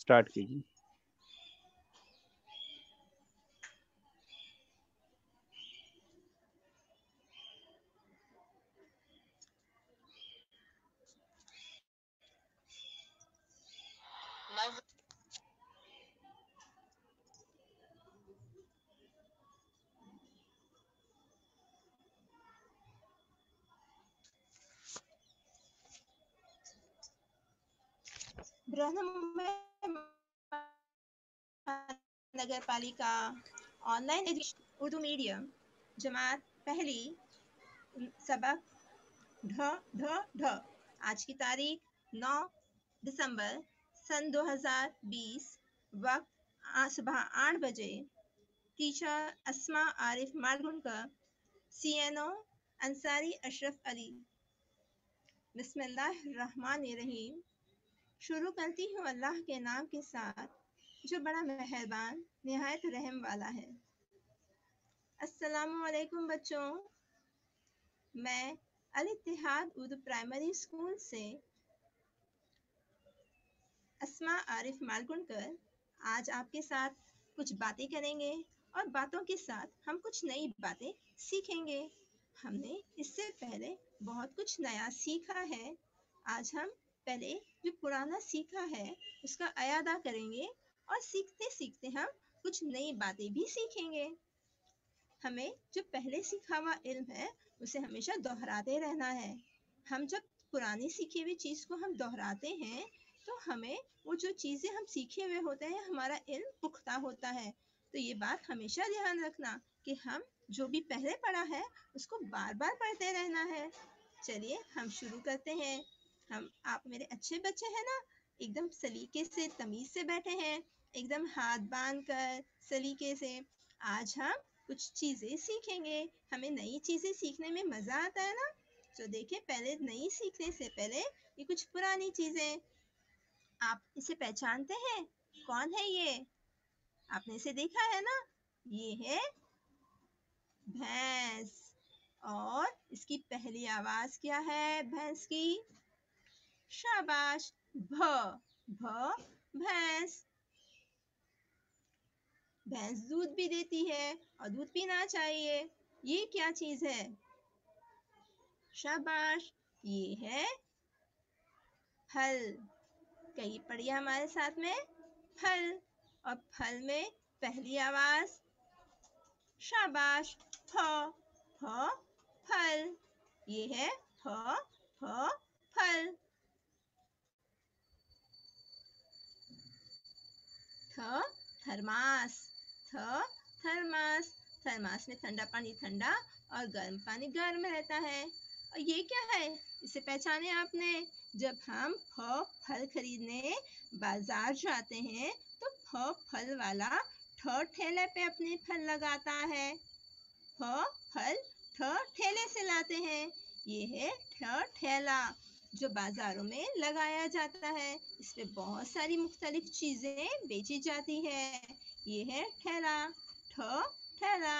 Start कीजिए। बृहन्मुंबई नगर पालिका online education Urdu medium जमात पहली सबक ढ ढ ढ। आज की तारीख 9 दिसंबर सन 2020। वक्त सुबह 8 बजे। टीचर अस्मा आरिफ मालगुनकर, CNO अंसारी अशरफ अली। बिस्मिल्लाहिर्रहमानिर्रहीम। शुरू करती हूँ अल्लाह के नाम के साथ जो बड़ा मेहरबान निहायत रहम वाला है। अस्सलामु अलैकुम बच्चों, मैं अल इत्तिहाद उर्दू प्राइमरी स्कूल से अस्मा आरिफ मालगुनकर आज आपके साथ कुछ बातें करेंगे और बातों के साथ हम कुछ नई बातें सीखेंगे। हमने इससे पहले बहुत कुछ नया सीखा है। आज हम पहले जो पुराना सीखा है उसका अयादा करेंगे और सीखते सीखते हम कुछ नई बातें भी सीखेंगे। हमें जो पहले सीखा हुआ इल्म है उसे हमेशा दोहराते रहना है। हम जब पुरानी सीखी हुई चीज़ को हम दोहराते हैं तो हमें वो जो चीज़ें हम सीखे हुए होते हैं हमारा इल्म पुख्ता होता है। तो ये बात हमेशा ध्यान रखना कि हम जो भी पहले पढ़ा है उसको बार बार पढ़ते रहना है। चलिए हम शुरू करते हैं। आप मेरे अच्छे बच्चे हैं ना, एकदम सलीके से तमीज़ से बैठे हैं, एकदम हाथ बांध कर सलीके से। आज हम कुछ चीज़ें सीखेंगे। हमें नई चीज़ें सीखने में मज़ा आता है ना। तो देखिए, पहले नई सीखने से पहले ये कुछ पुरानी चीज़ें। आप इसे पहचानते हैं? कौन है ये? आपने इसे देखा है ना? ये है भैंस। और इसकी पहली आवाज़ क्या है भैंस की? शाबाश, भ। भ भैंस। भैंस दूध भी देती है और दूध पीना चाहिए। ये क्या चीज़ है? शाबाश, ये है फल। कहीं पढ़िए हमारे साथ में, फल। और फल में पहली आवाज शाबाश, फ। फ फल। ये है फ। फ फल। थ थर्मास। थ थर्मास। थर्मास में ठंडा पानी ठंडा और गर्म पानी गर्म रहता है। और ये क्या है? इसे पहचाने आपने? जब हम फल खरीदने बाजार जाते हैं तो फल वाला ठेले पे अपने फल लगाता है। फल ठेले से लाते हैं। ये है ठेला जो बाजारों में लगाया जाता है। इस पे बहुत सारी मुख्तलिफ चीजें बेची जाती है। ये है ठेला। ठेला।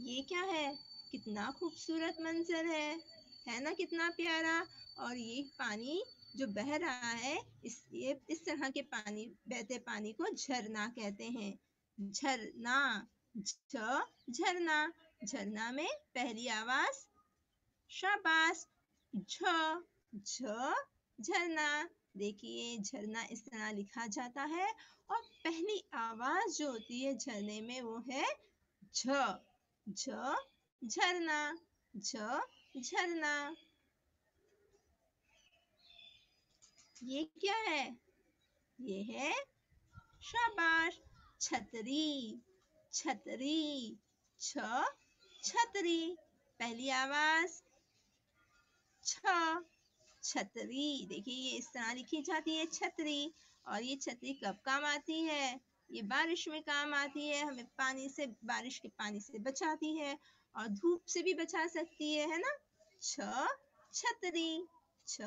ये क्या है? कितना खूबसूरत मंजर है ना? कितना प्यारा। और ये पानी जो बह रहा है, इस तरह के पानी, बहते पानी को झरना कहते हैं। झरना। झरना। झरना में पहली आवाज शाबाश, झ। झ झरना। देखिए, झरना इस तरह लिखा जाता है और पहली आवाज जो होती है झरने में वो है झ। झ झरना। झ झरना। ये क्या है? ये है शाबाश, छतरी। छतरी। छ छतरी। पहली आवाज छ। छतरी। देखिए, ये इस तरह लिखी जाती है छतरी। और ये छतरी कब काम आती है? ये बारिश में काम आती है। हमें पानी से, बारिश के पानी से बचाती है और धूप से भी बचा सकती है ना? छ छतरी। छ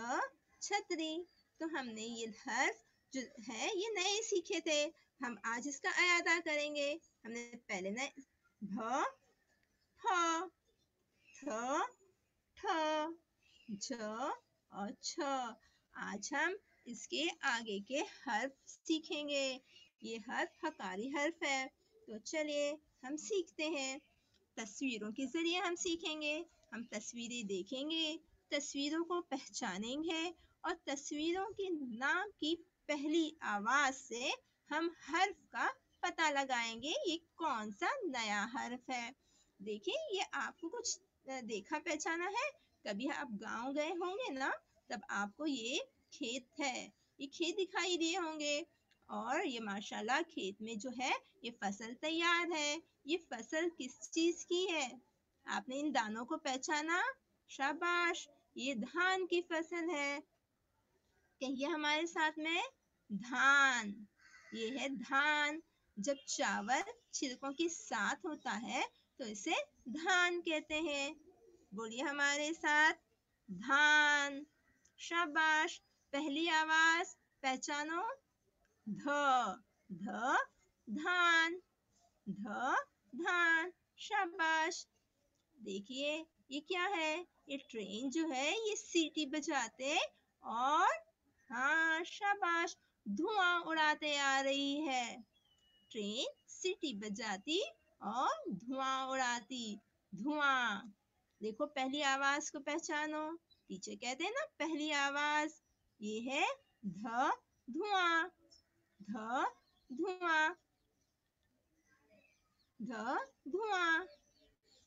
छतरी। तो हमने ये हर्फ जो है ये नए सीखे थे। हम आज इसका अयादा करेंगे। हमने पहले नए भ, फ, थ, ठ, झ और छ। आज हम इसके आगे के हर्फ सीखेंगे। ये हर्फ हकारी हर्फ है। तो चलिए हम सीखते हैं। तस्वीरों के जरिए हम सीखेंगे। हम तस्वीरें देखेंगे, तस्वीरों को पहचानेंगे और तस्वीरों के नाम की पहली आवाज से हम हर्फ का पता लगाएंगे ये कौन सा नया हर्फ है। देखिए ये आपको कुछ देखा पहचाना है। कभी आप गांव गए होंगे ना, तब आपको ये खेत है, ये खेत दिखाई दिए होंगे। और ये माशाल्लाह खेत में जो है ये फसल तैयार है। ये फसल किस चीज की है? आपने इन दानों को पहचाना? शाबाश, ये धान की फसल है। कहिए हमारे साथ में, धान। ये है धान। जब चावल छिलकों के साथ होता है तो इसे धान कहते हैं। बोलिए हमारे साथ, धान। शाबाश। पहली आवाज पहचानो, ध। ध, धान। ध, धान। शाबाश। देखिए ये क्या है? ये ट्रेन जो है ये सीटी बजाते और, हाँ शाबाश, धुआं उड़ाते आ रही है। ट्रेन सीटी बजाती और धुआं उड़ाती। धुआं। देखो पहली आवाज को पहचानो। टीचर कहते हैं ना पहली आवाज, ये है ध, धुआं। ध, धुआं। ध, धुआं।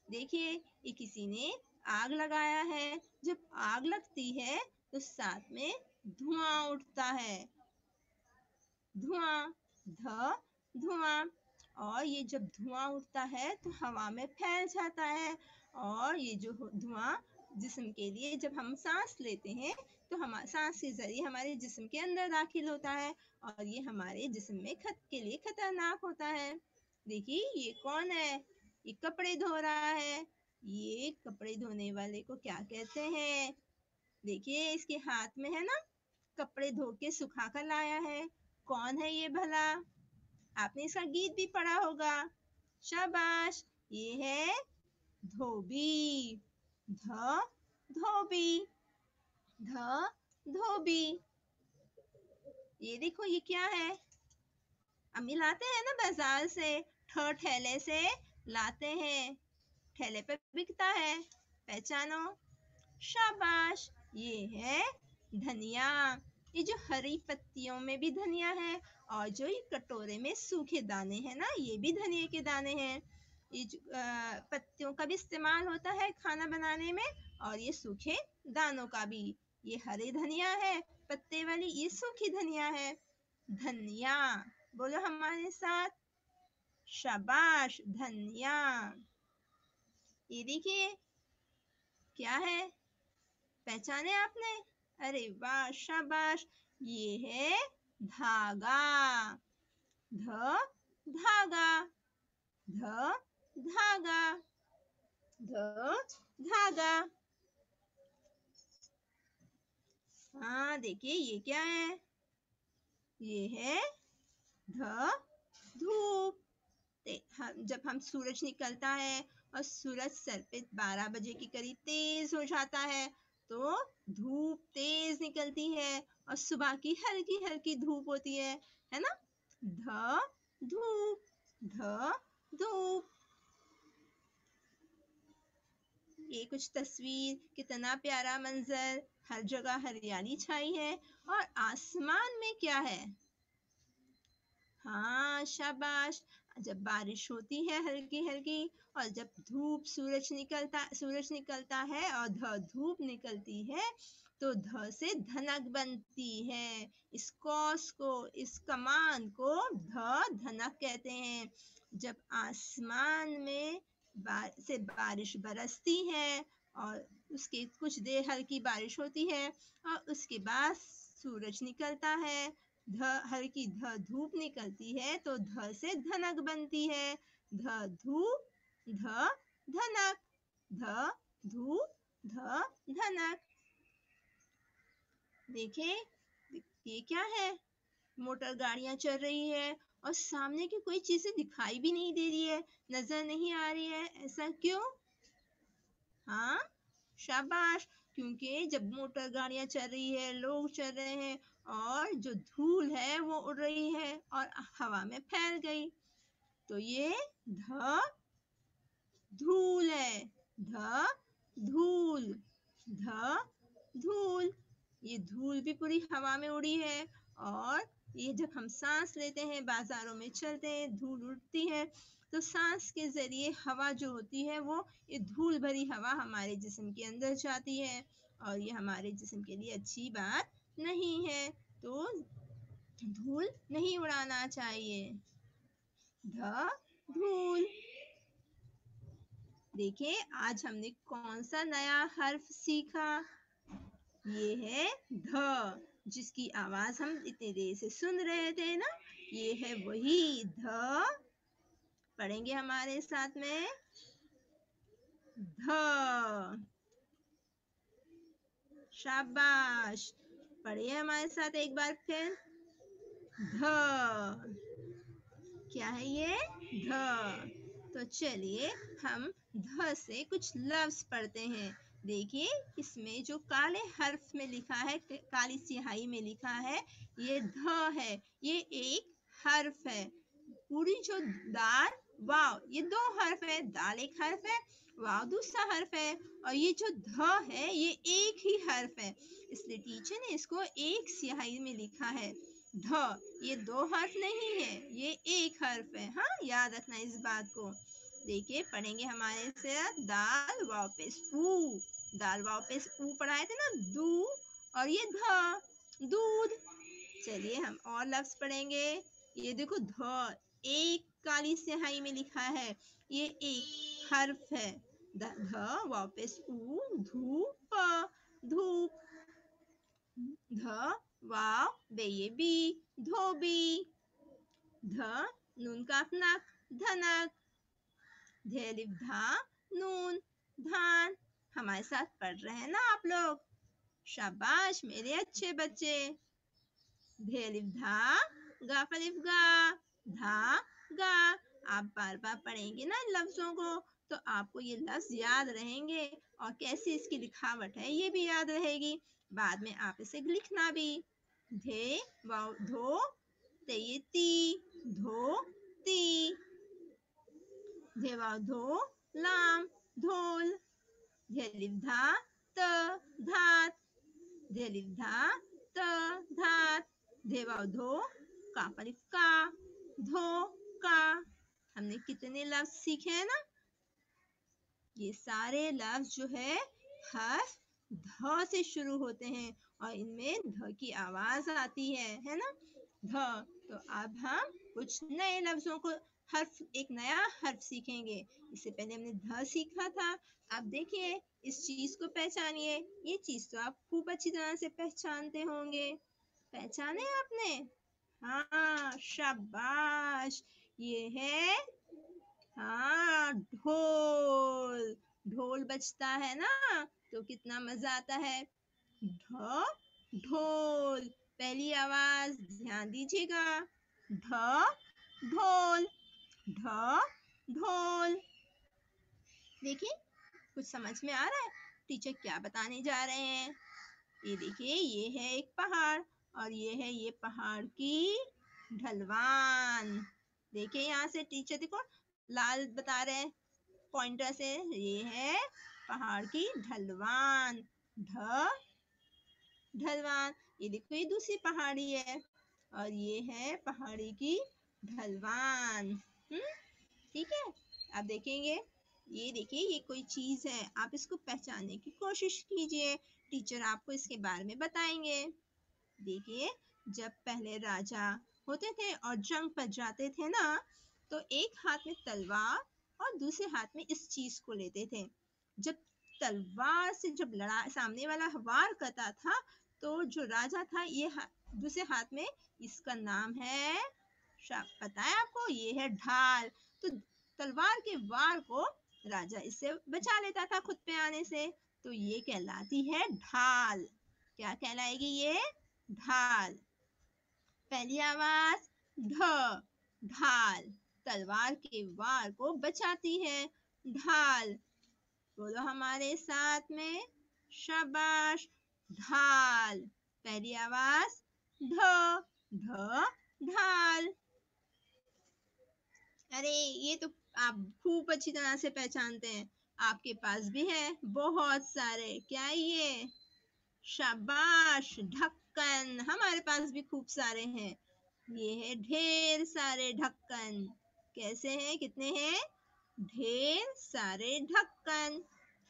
देखिए ये किसी ने आग लगाया है। जब आग लगती है तो साथ में धुआं उठता है। धुआं। ध, धुआं। और ये जब धुआं उठता है तो हवा में फैल जाता है। और ये जो धुआं जिस्म के लिए, जब हम सांस लेते हैं तो हम सांस के जरिए हमारे जिस्म के अंदर दाखिल होता है और ये हमारे जिस्म में के लिए खतरनाक होता है। देखिए ये कौन है? ये कपड़े धो रहा है। ये कपड़े धोने वाले को क्या कहते हैं? देखिए इसके हाथ में है ना, कपड़े धो के सुखा कर लाया है। कौन है ये भला? आपने इसका गीत भी पढ़ा होगा। शाबाश, ये है धोबी। ध, धोबी। ध, धोबी। ये देखो ये क्या है? अम्मी लाते हैं ना बाजार से, ठेले से लाते हैं। ठेले पे बिकता है। पहचानो। शाबाश, ये है धनिया। ये जो हरी पत्तियों में भी धनिया है और जो ये कटोरे में सूखे दाने हैं ना, ये भी धनिया के दाने हैं। ये जो पत्तियों का भी इस्तेमाल होता है खाना बनाने में और ये सूखे दानों का भी। ये हरे धनिया है पत्ते वाली, ये सूखी धनिया है। धनिया। बोलो हमारे साथ, शाबाश, धनिया। ये देखिए क्या है? पहचाने आपने? अरे वाह, शाबाश। ये है धागा। ध, धागा। ध, धागा। ध, धागा। हाँ देखिए ये क्या है? ये है ध, धूप। जब हम सूरज निकलता है और सूरज सर पे 12 बजे के करीब तेज हो जाता है तो धूप तेज निकलती है और सुबह की हल्की हल्की धूप होती है ना? ध, धूप। ध, धूप। ये कुछ तस्वीर, कितना प्यारा मंजर। हर जगह हरियाली छाई है और आसमान में क्या है? हाँ शाबाश। जब बारिश होती है हल्की हल्की और जब सूरज निकलता है और धूप निकलती है तो ध से धनक बनती है। इस कौस को, इस कमान को धनक कहते हैं। जब आसमान में से बारिश बरसती है और उसके कुछ देर हल्की बारिश होती है और उसके बाद सूरज निकलता है, हल्की धूप निकलती है तो ध से धनक बनती है। धूप, ध, धनक। ध, धूप, ध, धनक। देखिए ये क्या है? मोटर गाड़ियां चल रही है और सामने की कोई चीजें दिखाई भी नहीं दे रही है, नजर नहीं आ रही है। ऐसा क्यों? हाँ शाबाश, क्योंकि जब मोटर गाड़ियां चल रही है, लोग चल रहे हैं और जो धूल है वो उड़ रही है और हवा में फैल गई। तो ये ध धूल है। ध धूल। ध धूल। ये धूल भी पूरी हवा में उड़ी है। और ये जब हम सांस लेते हैं, बाजारों में चलते हैं, धूल उड़ती है, तो सांस के जरिए हवा जो होती है वो ये धूल भरी हवा हमारे जिस्म के अंदर जाती है और ये हमारे जिस्म के लिए अच्छी बात नहीं है। तो धूल नहीं उड़ाना चाहिए। ध धूल। देखिए आज हमने कौन सा नया हर्फ सीखा। ये है ध, जिसकी आवाज हम इतनी देर से सुन रहे थे ना। ये है वही ध। पढ़ेंगे हमारे साथ में। ध। शाबाश। पढ़िए हमारे साथ एक बार फिर। ध। क्या है ये? ध। तो चलिए हम ध से कुछ लफ्ज पढ़ते हैं। देखिए इसमें जो काले हर्फ में लिखा है, काली स्याही में लिखा है, ये ध है। ये एक हर्फ है। पूरी जो दाल वाव, ये दो हर्फ है। दाल एक हर्फ है, वाव दूसरा हर्फ है। और ये जो ध है ये एक ही हर्फ है, इसलिए टीचर ने इसको एक स्याही में लिखा है। ध, ये दो हर्फ नहीं है, ये एक हर्फ है। हाँ, याद रखना इस बात को। देखिए पढ़ेंगे हमारे साथ। दाल वाव पेश ऊ। दाल वाव पेश ऊ पढ़ाए थे ना, दू। और ये ध, दूध। चलिए हम और लफ्ज पढ़ेंगे। ये देखो ध एक काली स्याही में लिखा है, ये एक हर्फ है। ध वापस ऊ, धूप। धूप। ध वाव बेये बी, धोबी। ध नून काफ नक, धनक। धेलिफ धा नून, धान। हमारे साथ पढ़ रहे हैं ना आप लोग। शाबाश मेरे अच्छे बच्चे। धेलिफ धा, गाफलिफ गा, धा गा। आप बार बार पढ़ेंगे ना इन लफ्जों को, तो आपको ये लफ्ज याद रहेंगे और कैसी इसकी लिखावट है ये भी याद रहेगी। बाद में आप इसे लिखना भी। धे वाव धो, ते ये ती, धो ती। धे वाव धो, लाम, धोल। धेलिफ धा त, धात। धेलिफ धा त, धात। धेवाव धो, काफ अलिफ का, धो का। हमने कितने लफ्ज सीखे हैं ना। ये सारे लफ्ज जो है हर्फ ध से शुरू होते हैं और इनमें ध की आवाज आती है ना। ध। तो अब हम कुछ नए लफ्जों को हर्फ, एक नया हर्फ सीखेंगे। इससे पहले हमने ध सीखा था। अब देखिए इस चीज को पहचानिए। ये चीज तो आप खूब अच्छी तरह से पहचानते होंगे। पहचाने आपने? हाँ, शाबाश। ये है, हाँ, ढोल। ढोल बजता है ना तो कितना मजा आता है। ढ, ढोल। पहली आवाज ध्यान दीजिएगा। ढ, ढोल। ढ, ढोल। देखिए कुछ समझ में आ रहा है टीचर क्या बताने जा रहे हैं। ये देखिए ये है एक पहाड़ और ये है ये पहाड़ की ढलवान। देखिए यहाँ से टीचर देखो लाल बता रहे हैं पॉइंटर से। ये है पहाड़ की ढलवान। ढ, ढलवान। ये देखो ये दूसरी पहाड़ी है और ये है पहाड़ी की ढलवान। ठीक है। अब देखेंगे, ये देखिए ये कोई चीज है, आप इसको पहचानने की कोशिश कीजिए। टीचर आपको इसके बारे में बताएंगे। देखिए जब पहले राजा होते थे और जंग पर जाते थे ना, तो एक हाथ में तलवार और दूसरे हाथ में इस चीज को लेते थे। जब तलवार से जब लड़ा सामने वाला वार करता था, तो जो राजा था ये दूसरे हाथ में, इसका नाम है, पता है आपको, ये है ढाल। तो तलवार के वार को राजा इससे बचा लेता था खुद पे आने से, तो ये कहलाती है ढाल। क्या कहलाएगी ये? ढाल। पहली आवाज ढ, ढाल। तलवार के वार को बचाती है, ढाल। बोलो हमारे साथ में, शाबाश। ढाल। पहली आवाज ढ, ढ ढाल। अरे ये तो आप खूब अच्छी तरह से पहचानते हैं। आपके पास भी है बहुत सारे। क्या है ये? शाबाश, ढक्कन। हमारे पास भी खूब सारे हैं। ये है ढेर सारे ढक्कन। कैसे हैं? कितने हैं? ढेर सारे ढक्कन।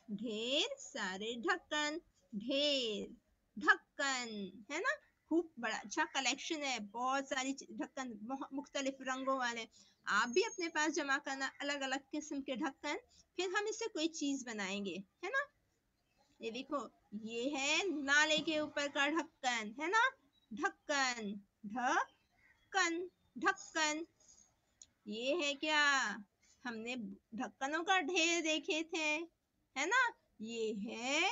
ढेर सारे ढक्कन। ढेर ढक्कन, है ना? खूब बड़ा अच्छा कलेक्शन है। बहुत सारी ढक्कन, बहुत मुख्तलिफ रंगों वाले। आप भी अपने पास जमा करना अलग अलग किस्म के ढक्कन। फिर हम इससे कोई चीज बनाएंगे, है ना? ये देखो, ये है नाले के ऊपर का ढक्कन, है ना? ढक्कन, ढक्कन, ढक्कन। ये है क्या? हमने ढक्कनों का ढेर देखे थे, है ना? ये है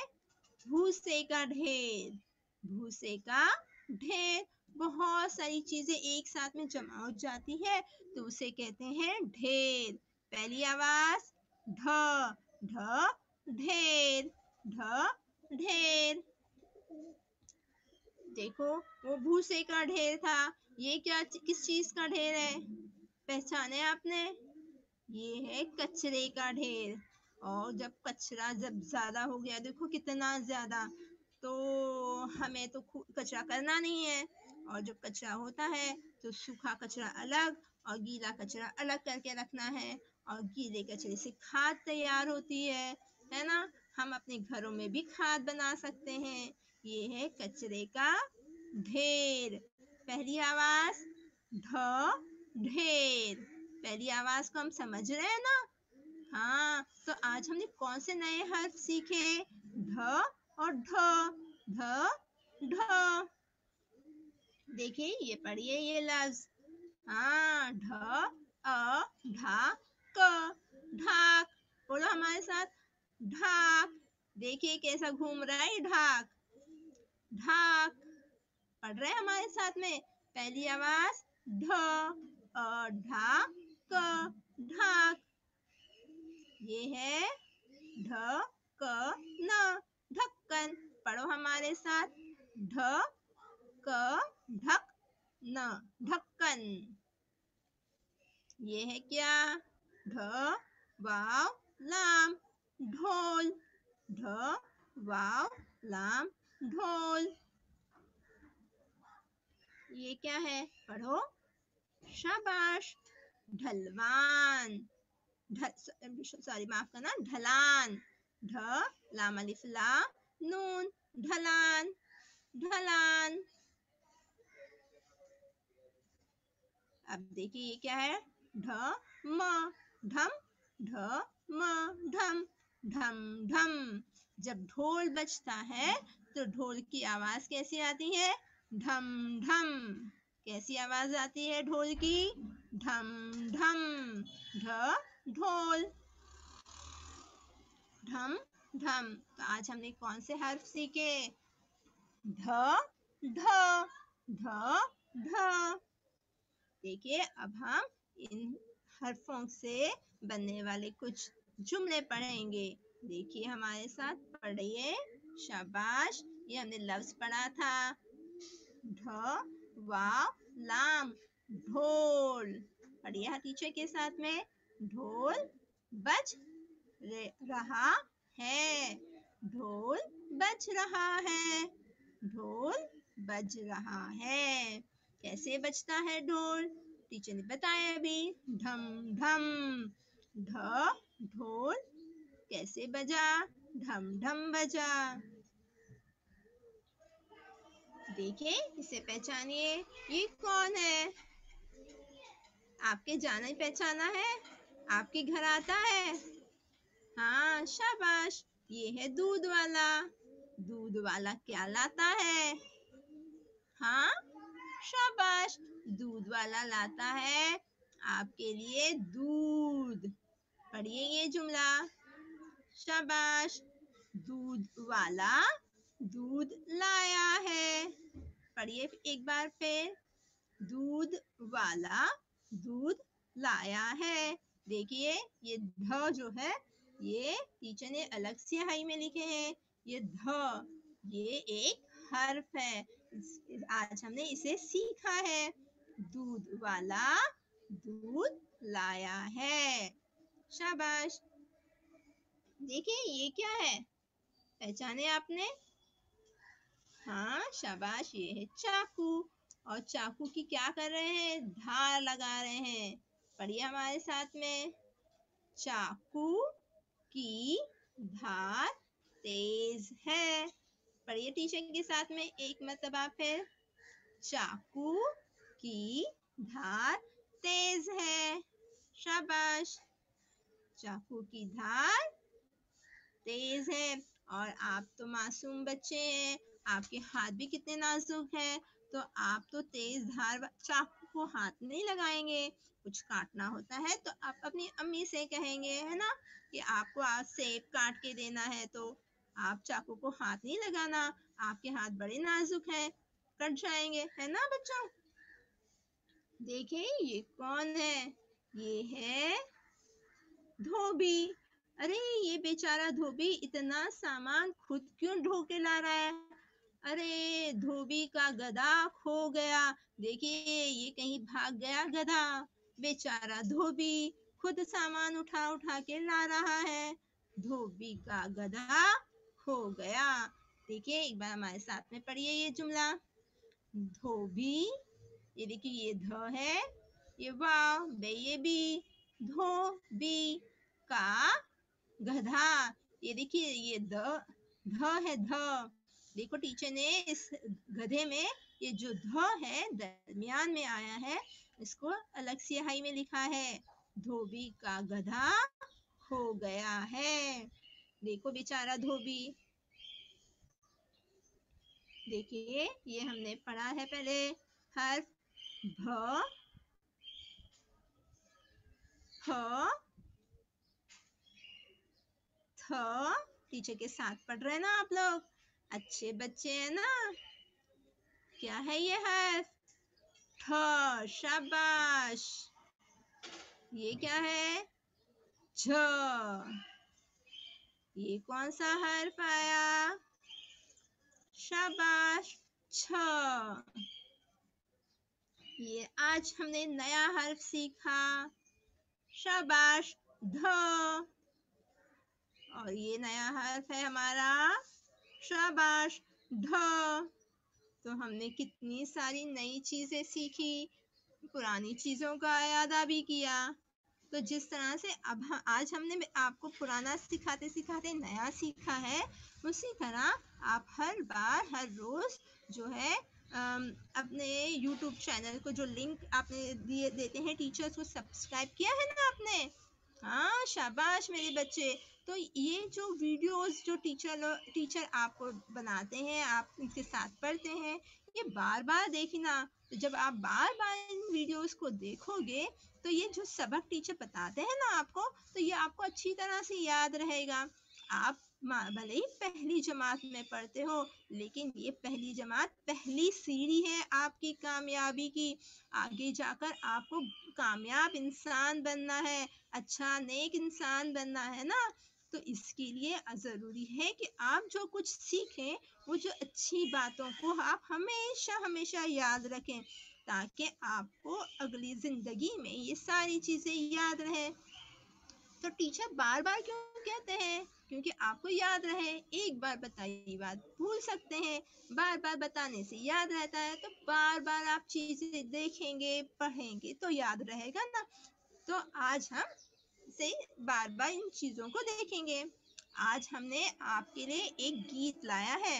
भूसे का ढेर। भूसे का ढेर। बहुत सारी चीजें एक साथ में जमा हो जाती है तो उसे कहते हैं ढेर। पहली आवाज ढ, ढ ढेर, ढ ढेर। देखो, वो भूसे का ढेर था। ये क्या, किस चीज का ढेर है? पहचाने आपने? ये है कचरे का ढेर। और जब कचरा जब ज्यादा हो गया, देखो कितना ज्यादा, तो हमें तो कचरा करना नहीं है। और जब कचरा होता है तो सूखा कचरा अलग और गीला कचरा अलग करके रखना है। और गीले कचरे से खाद तैयार होती है ना? हम अपने घरों में भी खाद बना सकते हैं। ये है कचरे का ढेर। पहली आवाज ढ, ढेर। पहली आवाज को हम समझ रहे हैं ना? हाँ, तो आज हमने कौन से नए हर्फ सीखे? ध और ढ। ध, ढ। देखिए, ये पढ़िए ये लफ्ज। हाँ, ढ अ ढा क, ढाक। बोलो हमारे साथ, ढाक। देखिए कैसा घूम रहा है ढाक। ढाक। पढ़ रहे हैं हमारे साथ में? पहली आवाज ढ अ ढा क, ढाक। ये है ढ क न, ढक्कन। पढ़ो हमारे साथ, ढ क ढक न, ढक्कन। ये है क्या? ढ वाव लाम, ढोल। ढ वाव लाम, ढोल। ये क्या है? पढ़ो। शाबाश, ढलवान। सॉरी, माफ करना, ढलान। ढ लाम अलिफ ला नून, ढलान, ढलान। अब देखिए ये क्या है? ढ म, ढम, ढ म, ढम, ढम ढम। जब ढोल बजता है तो ढोल की आवाज कैसी आती है? ढम ढम। कैसी आवाज आती है ढोल की? ढम ढम। ढ ढोल, ढम ढम। तो आज हमने कौन से हर्फ सीखे? ढ, ढ, ढ, ढ। देखिए, अब हम इन हर्फों से बनने वाले कुछ जुमले पढ़ेंगे। देखिए हमारे साथ, पढ़िए। शाबाश, ये हमने लफ्ज पढ़ा था। ढ वाव लाम, ढोल। पढ़िए हाँ टीचर के साथ में। ढोल बज रहा है। ढोल बज रहा है। ढोल बज रहा है। कैसे बजता है ढोल? टीचर ने बताया अभी, ढम ढम। ढ ढोल कैसे बजा? ढम ढम बजा। देखिए, इसे पहचानिए। ये कौन है? आपके जाना पहचाना है? आपके घर आता है? हाँ, शाबाश। ये है दूध वाला। दूध वाला क्या लाता है? हाँ, शाबाश। दूध वाला लाता है आपके लिए दूध। पढ़िए ये जुमला। शाबाश, दूध वाला दूध लाया है। पढ़िए एक बार फिर। दूध वाला दूध लाया है। देखिए, ये ध जो है, ये टीचर ने अलग स्याही में लिखे हैं। ये ध, ये एक हर्फ है। आज हमने इसे सीखा है। दूध वाला दूध लाया है। शाबाश। देखिए ये क्या है? पहचाने आपने? हाँ शाबाश, ये है चाकू। और चाकू की क्या कर रहे हैं? धार लगा रहे हैं। पढ़िए हमारे साथ में। चाकू की धार तेज है। पढ़िए टीचर के साथ में एक मरतबा फिर। चाकू की धार तेज है। शाबाश। चाकू की धार तेज है। और आप तो मासूम बच्चे हैं, आपके हाथ भी कितने नाजुक हैं, तो आप तो तेज धार चाकू को हाथ नहीं लगाएंगे। कुछ काटना होता है तो आप अपनी अम्मी से कहेंगे, है ना, कि आपको आज सेब काट के देना है, तो आप चाकू को हाथ नहीं लगाना। आपके हाथ बड़े नाजुक हैं, कट जाएंगे, है ना बच्चों? देखिए ये कौन है? ये है धोबी। अरे ये बेचारा धोबी इतना सामान खुद क्यों ढो के ला रहा है? अरे धोबी का गधा खो गया। देखिए ये कहीं भाग गया गधा। बेचारा धोबी खुद सामान उठा उठा के ला रहा है। धोबी का गधा खो गया। देखिए एक बार हमारे साथ में पढ़िए ये जुमला। धोबी, ये देखिए ये ध है, ये वाव, बे ये बी, धोबी का गधा। ये देखिए ये ध है ध। देखो टीचर ने इस गधे में ये जो ध है दरमियान में आया है, इसको अलग स्याही में लिखा है। धोबी का गधा खो गया है। देखो बेचारा धोबी। देखिए ये हमने पढ़ा है पहले हर्फ भ, फ, थ। टीचर के साथ पढ़ रहे हैं ना आप लोग? अच्छे बच्चे हैं ना? क्या है ये हर्फ? ठ। शाबाश। ये क्या है? झ। ये कौन सा हर्फ आया? शाबाश, छ। ये आज हमने नया हर्फ सीखा। शाबाश, ध। और ये नया हर्फ है हमारा। शाबाश, ढ। तो हमने कितनी सारी नई चीजें सीखी, पुरानी चीजों का यादा भी किया। तो जिस तरह से आज हमने आपको पुराना सिखाते सिखाते नया सीखा है, उसी तरह आप हर बार हर रोज जो है अपने YouTube चैनल को जो लिंक आपने दिए देते हैं टीचर्स को, सब्सक्राइब किया है ना आपने? हाँ शाबाश मेरे बच्चे। तो ये जो वीडियोस जो टीचर आपको बनाते हैं, आप इनके साथ पढ़ते हैं, ये बार बार देखना। तो जब आप बार बार इन वीडियोस को देखोगे, तो ये जो सबक टीचर बताते हैं ना आपको, तो ये आपको अच्छी तरह से याद रहेगा। आप भले ही पहली जमात में पढ़ते हो, लेकिन ये पहली जमात पहली सीढ़ी है आपकी कामयाबी की। आगे जाकर आपको कामयाब इंसान बनना है, अच्छा नेक इंसान बनना है ना। तो इसके लिए ज़रूरी है कि आप जो कुछ सीखें, वो जो अच्छी बातों को आप हमेशा हमेशा याद रखें, ताकि आपको अगली ज़िंदगी में ये सारी चीज़ें याद रहें। तो टीचर बार बार क्यों कहते हैं? क्योंकि आपको याद रहे। एक बार बताई बात भूल सकते हैं, बार बार बताने से याद रहता है। तो बार बार आप चीजें देखेंगे पढ़ेंगे तो याद रहेगा ना। तो आज हम से बार बार इन चीजों को देखेंगे। आज हमने आपके लिए एक गीत लाया है।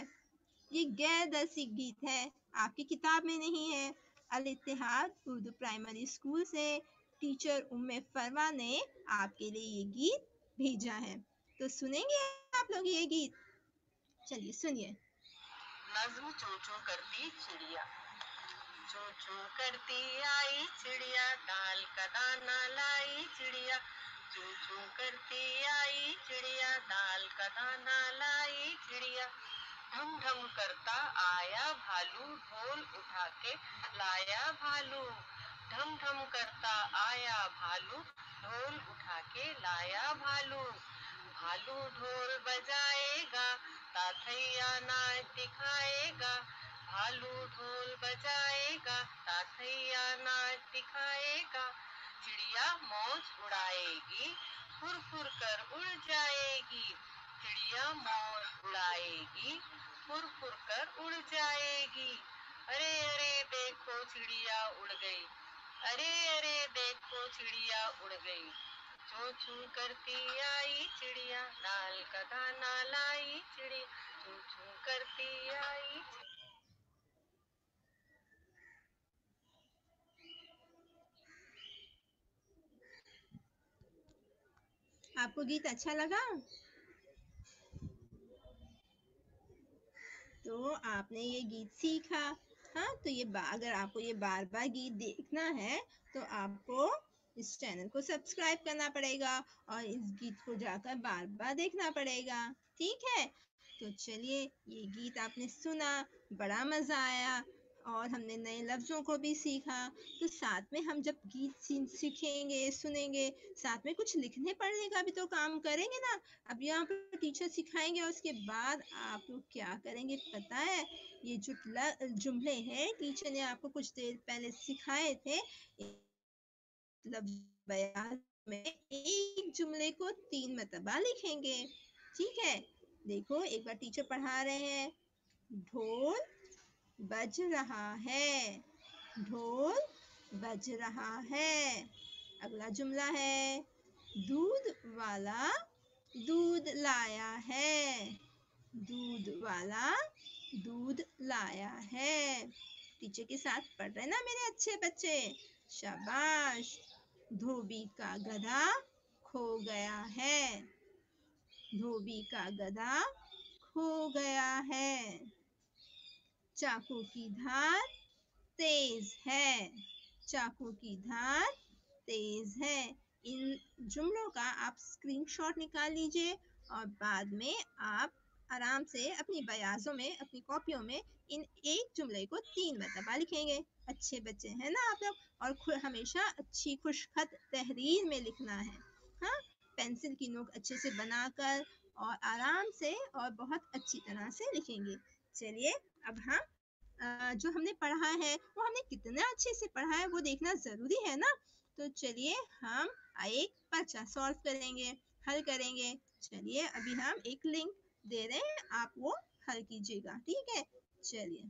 ये गैर दर्शी गीत है, आपकी किताब में नहीं है। अल इत्तेहाद उर्दू प्राइमरी स्कूल से टीचर उम्मे फरवा ने आपके लिए ये गीत भेजा है। तो सुनेंगे आप लोग ये गीत? चलिए सुनिए। नज्म चू चू करती चिड़िया, चू चू करती आई चिड़िया, दाल का दाना लाई चिड़िया। चू चू करती आई चिड़िया, दाल का दाना लाई चिड़िया। ढम ढम करता आया भालू, ढोल उठा के लाया भालू। ढम ढम करता आया भालू, ढोल उठा के लाया भालू। भालू ढोल बजाएगा, ताथैया नाच दिखाएगा। भालू ढोल बजाएगा, ताथैया नाच दिखाएगा, चिड़िया मौज उड़ाएगी, फुर फुर कर उड़ जाएगी, चिड़िया मौज उड़ाएगी, फुर फुर कर उड़ जाएगी। अरे अरे देखो चिड़िया उड़ गई, अरे अरे देखो चिड़िया उड़ गई, चू चू करती आई चिड़िया, दाल का दाना लाई चिड़िया, चू चू करती आई। आपको गीत अच्छा लगा? तो आपने ये गीत सीखा। हाँ, तो अगर आपको ये बार बार गीत देखना है तो आपको इस चैनल को सब्सक्राइब करना पड़ेगा और इस गीत को जाकर बार बार देखना पड़ेगा। ठीक है, तो चलिए, ये गीत आपने सुना, बड़ा मजा आया और हमने नए लफ्जों को भी सीखा। तो साथ में हम जब गीत सीखेंगे, सुनेंगे, साथ में कुछ लिखने पढ़ने का भी तो काम करेंगे ना। अब यहाँ पर टीचर सिखाएंगे और उसके बाद आप लोग क्या करेंगे पता है? ये जो जुमले हैं टीचर ने आपको कुछ देर पहले सिखाए थे, मतलब बयान में एक जुमले को 3 मरतबा लिखेंगे। ठीक है, देखो एक बार टीचर पढ़ा रहे हैं। ढोल बज रहा है, ढोल बज रहा है। अगला जुमला है, दूध वाला दूध लाया है, दूध वाला दूध लाया है। टीचर के साथ पढ़ रहे ना मेरे अच्छे बच्चे? शाबाश। धोबी का गधा खो गया है, धोबी का गधा खो गया है। चाकू की धार तेज है, चाकू की धार तेज है। इन जुमलों का आप स्क्रीनशॉट निकाल लीजिए और बाद में आप आराम से अपनी बयाजों में, अपनी कॉपियों में इन एक जुमले को 3 मरतबा लिखेंगे। अच्छे बच्चे हैं ना आप लोग? और हमेशा अच्छी खुशखत तहरीर में लिखना है। हाँ, पेंसिल की नोक अच्छे से बनाकर और आराम से और बहुत अच्छी तरह से लिखेंगे। चलिए, अब हम जो हमने पढ़ा है वो हमने कितना अच्छे से पढ़ा है वो देखना जरूरी है ना। तो चलिए, हम एक पर्चा सॉल्व करेंगे, हल करेंगे। चलिए, अभी हम एक लिंक दे रहे हैं, आप वो हल कीजिएगा। ठीक है, चलिए।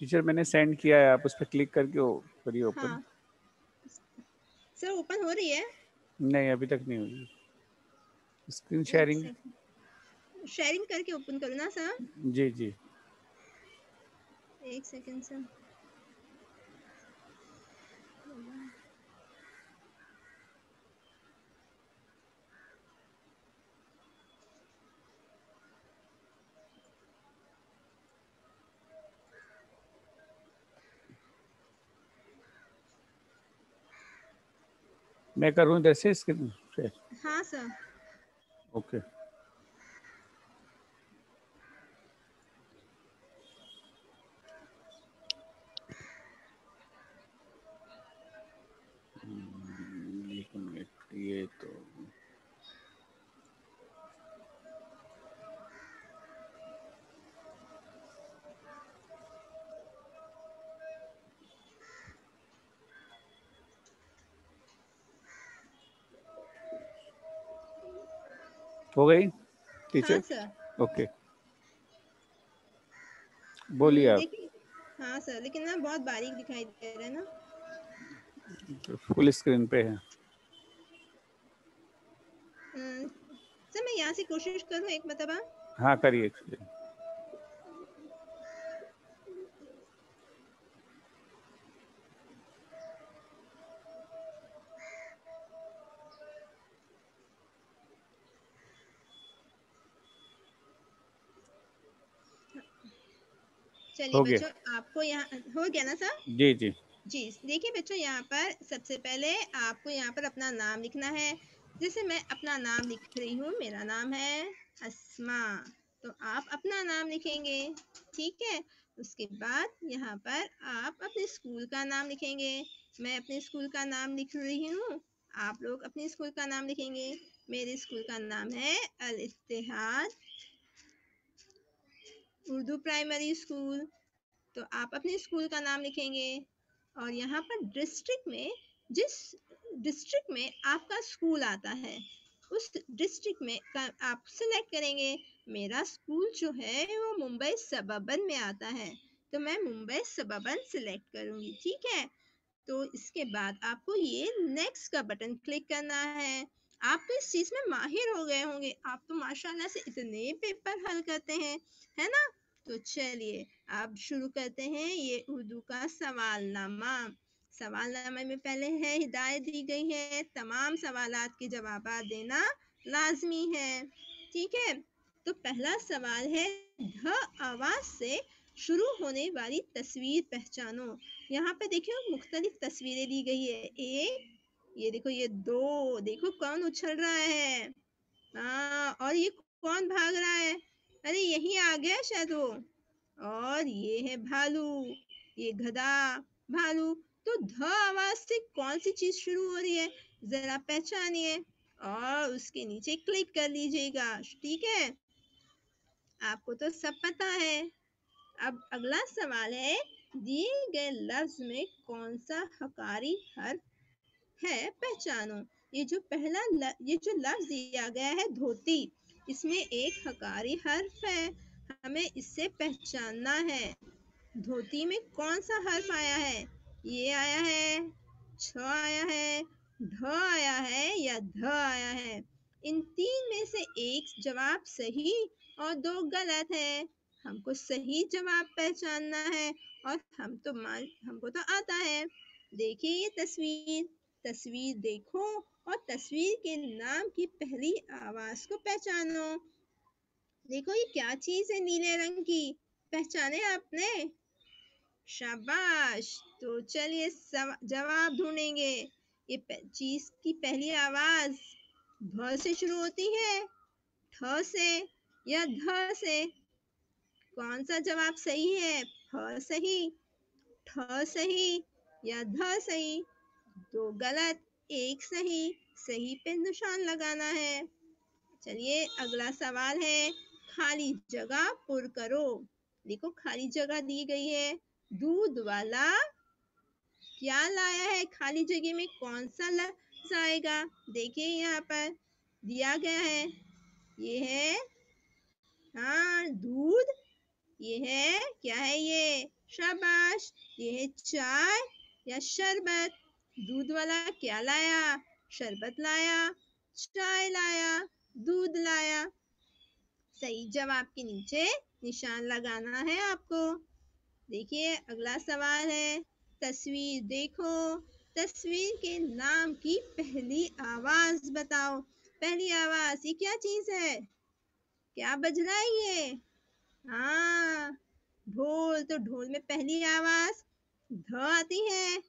टीचर मैंने सेंड किया है, आप उस पर क्लिक करके करिए ओपन। हाँ सर, ओपन हो रही है? नहीं, अभी तक नहीं हुई। स्क्रीन एक शेयरिंग। शेयरिंग करके ओपन करो ना सर। जी जी। एक सेकंड सर। मैं करूँ इधर से स्क्रीन शेयर? हाँ सर। ओके। एक मिनट, ये तो हो गई टीचर? हाँ सर। ओके, बोलिए आप। देखिए, हाँ सर, लेकिन ना बहुत बारीक दिखाई दे रहा है ना। फुल स्क्रीन पे है। सर, मैं यहाँ से कोशिश करूँ एक मरतबा? हाँ करिए। चलिए हो गया। बच्चों, आपको यहाँ हो गया ना सर? जी जी। जी, देखिए बच्चों, यहाँ पर सबसे पहले आपको यहाँ पर अपना नाम लिखना है। जैसे मैं अपना नाम लिख रही हूँ, मेरा नाम है अस्मा, तो आप अपना नाम लिखेंगे, ठीक है। उसके बाद यहाँ पर आप अपने स्कूल का नाम लिखेंगे। मैं अपने स्कूल का नाम लिख रही हूँ, आप लोग अपने स्कूल का नाम लिखेंगे। मेरे स्कूल का नाम है अल इत्तेहाद उर्दू प्राइमरी स्कूल, तो आप अपने स्कूल का नाम लिखेंगे। और यहाँ पर डिस्ट्रिक्ट में, जिस डिस्ट्रिक्ट में आपका स्कूल आता है, उस डिस्ट्रिक्ट में का आप सिलेक्ट करेंगे। मेरा स्कूल जो है वो मुंबई सबअर्बन में आता है, तो मैं मुंबई सबअर्बन सिलेक्ट करूँगी, ठीक है। तो इसके बाद आपको ये नेक्स्ट का बटन क्लिक करना है। आप तो इस चीज में माहिर हो गए होंगे, आप तो माशाल्लाह से इतने पेपर हल करते हैं, है ना। तो चलिए अब शुरू करते हैं ये उर्दू का सवालनामा। सवालनामे में पहले है हिदायत दी गई है, तमाम सवालात के जवाब देना लाजमी है, ठीक है। तो पहला सवाल है, ध आवाज से शुरू होने वाली तस्वीर पहचानो। यहाँ पे देखिए मुख्तलिफ तस्वीरें दी गई है। एक, ये देखो, ये दो, देखो कौन उछल रहा है, हाँ, और ये कौन भाग रहा है, अरे यही आ गया शायद वो। और ये है भालू, ये गधा, भालू। तो ध आवाज से कौन सी चीज शुरू हो रही है, जरा पहचानिए और उसके नीचे क्लिक कर लीजिएगा, ठीक है। आपको तो सब पता है। अब अगला सवाल है, दिए गए लफ्ज में कौन सा हकारी हर्फ है, पहचानो। ये जो लफ्ज दिया गया है धोती, इसमें एक हकारी हर्फ है, हमें इससे पहचानना है। धोती में कौन सा हर्फ आया है, ये आया है, छ आया है, ढ आया है या ध आया है। इन तीन में से एक जवाब सही और दो गलत है। हमको सही जवाब पहचानना है और हमको तो आता है। देखिए ये तस्वीर देखो और तस्वीर के नाम की पहली आवाज को पहचानो। देखो ये क्या चीज है नीले रंग की, पहचाने आपने? शाबाश। तो चलिए जवाब ढूंढेंगे। ये चीज की पहली आवाज भ से शुरू होती है, ठ से या ध से? कौन सा जवाब सही है, फ सही, ठ सही या ध सही? दो गलत, एक सही, सही पे निशान लगाना है। चलिए अगला सवाल है, खाली जगह पुर करो। देखो खाली जगह दी गई है, दूध वाला क्या लाया है, खाली जगह में कौन सा लफ्ज आएगा? देखिए यहाँ पर दिया गया है, ये है, हाँ, दूध। ये है, क्या है ये? शाबाश, ये है चाय या शरबत। दूध वाला क्या लाया, शरबत लाया, चाय लाया, दूध लाया। सही जवाब के नीचे निशान लगाना है आपको। देखिए अगला सवाल है, तस्वीर देखो, तस्वीर के नाम की पहली आवाज बताओ। पहली आवाज, ये क्या चीज है, क्या बज रहा है ये? हाँ, ढोल। तो ढोल में पहली आवाज ध आती है,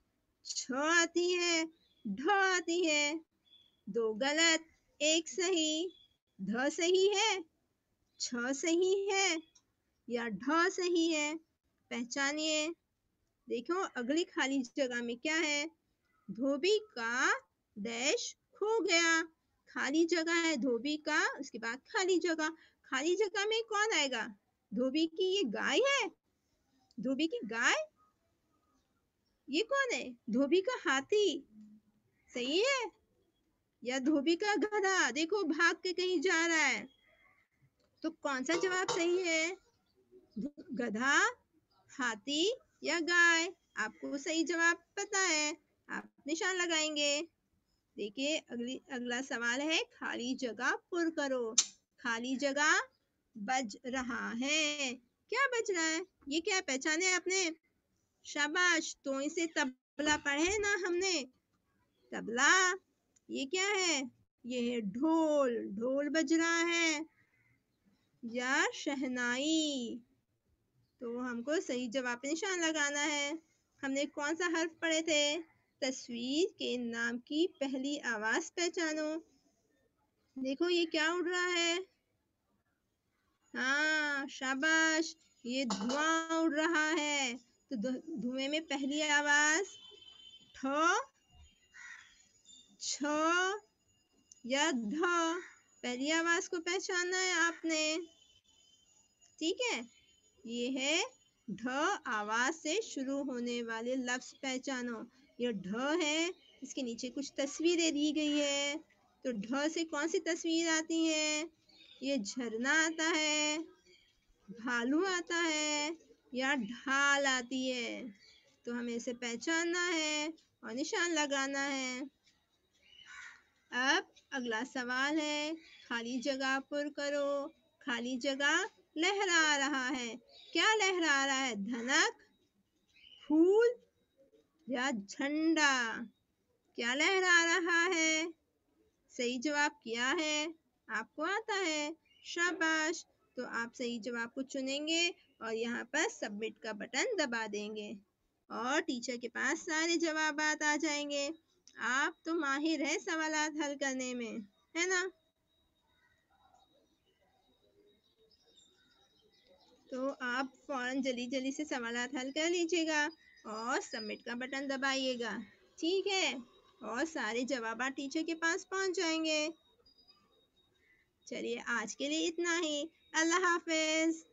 छ आती है, ढ आती है। दो गलत, एक सही। ध सही है, छ सही है या ढ सही है? पहचानिए। देखो अगली खाली जगह में क्या है, धोबी का डैश खो गया। खाली जगह है धोबी का, उसके बाद खाली जगह, खाली जगह में कौन आएगा? धोबी की ये गाय है, धोबी की गाय। ये कौन है, धोबी का हाथी, सही है, या धोबी का गधा, देखो भाग के कहीं जा रहा है। तो कौन सा जवाब सही है, गधा, हाथी या गाय? आपको सही जवाब पता है, आप निशान लगाएंगे। देखिए अगला सवाल है, खाली जगह पुर करो। खाली जगह बज रहा है, क्या बज रहा है, ये क्या पहचाने आपने? शाबाश, तो इसे तबला पढ़े ना हमने, तबला। ये क्या है, ये है ढोल, ढोल बज रहा है या शहनाई? तो हमको सही जवाब पे निशान लगाना है। हमने कौन सा हर्फ पढ़े थे? तस्वीर के नाम की पहली आवाज पहचानो। देखो ये क्या उड़ रहा है? हाँ, शाबाश, ये धुआं उड़ रहा है। तो धुएं में पहली आवाज ठ, छ या ध, पहली आवाज को पहचानना है आपने। ठीक है, ये है ढ आवाज से शुरू होने वाले लफ्ज पहचानो। ये ढ है, इसके नीचे कुछ तस्वीरें दी गई है। तो ढ से कौन सी तस्वीर आती है? ये झरना आता है, भालू आता है या ढाल आती है। तो हमें इसे पहचानना है और निशान लगाना है। अब अगला सवाल है, खाली जगह पुर करो। खाली जगह लहरा रहा है। क्या लहरा रहा है? धनक, फूल या झंडा? क्या लहरा रहा है? सही जवाब क्या है? आपको आता है, शाबाश। तो आप सही जवाब को चुनेंगे और यहाँ पर सबमिट का बटन दबा देंगे और टीचर के पास सारे जवाब आ जाएंगे। आप तो माहिर है सवालात हल करने में, है ना? तो आप फौरन जल्दी जल्दी से सवालात हल कर लीजिएगा और सबमिट का बटन दबाइएगा। ठीक है, और सारे जवाब टीचर के पास पहुंच जाएंगे। चलिए आज के लिए इतना ही। अल्लाह हाफिज।